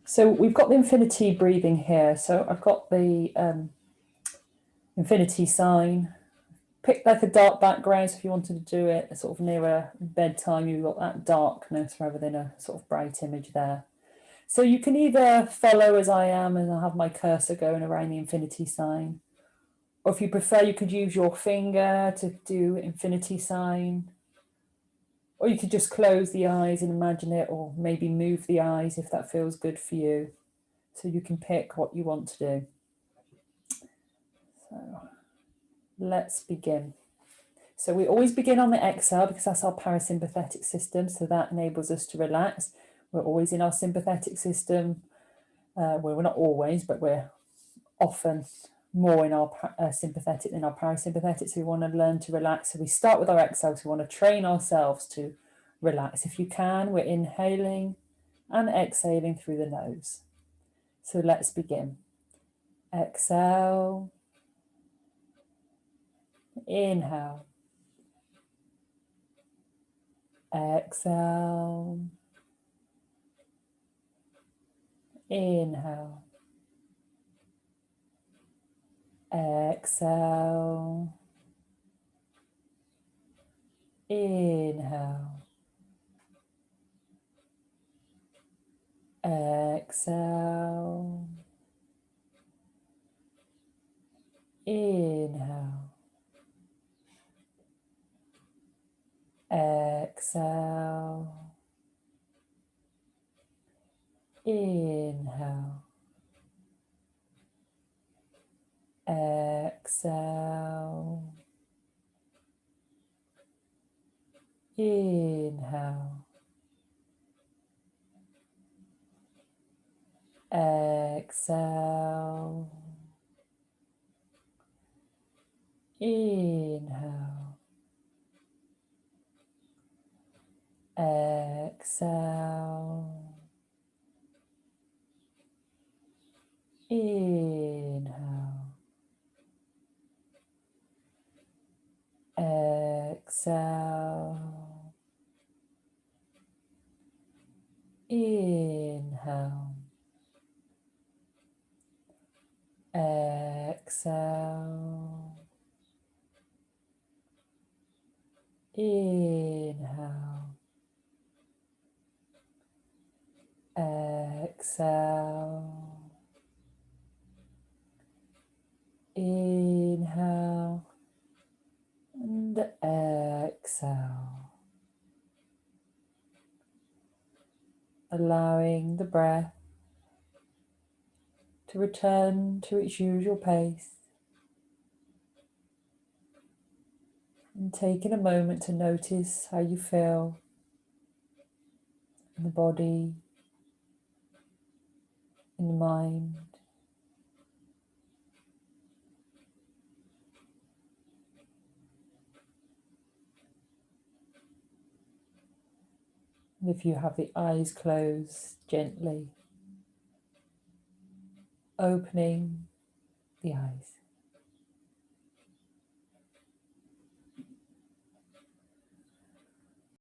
So we've got the infinity breathing here. So I've got the infinity sign. Pick like a dark background. So if you wanted to do it sort of nearer bedtime, you've got that darkness rather than a sort of bright image there. So you can either follow as I am and I have my cursor going around the infinity sign. Or if you prefer, you could use your finger to do infinity sign. Or you could just close the eyes and imagine it, or maybe move the eyes if that feels good for you. So you can pick what you want to do. So let's begin. So we always begin on the exhale because that's our parasympathetic system. So that enables us to relax. We're always in our sympathetic system. Well, we're not always, but we're often more in our sympathetic than our parasympathetic. So we want to learn to relax. So we start with our exhale. So we want to train ourselves to relax. If you can, we're inhaling and exhaling through the nose. So let's begin. Exhale. Inhale. Exhale. Inhale. Exhale. Inhale. Exhale. Inhale. Exhale. Inhale. Exhale. Inhale. Exhale. Inhale. Exhale. Inhale. Exhale. Inhale. Exhale. Inhale. Exhale. Inhale. And exhale. Allowing the breath to return to its usual pace. And taking a moment to notice how you feel in the body, in the mind. And if you have the eyes closed, gently opening the eyes.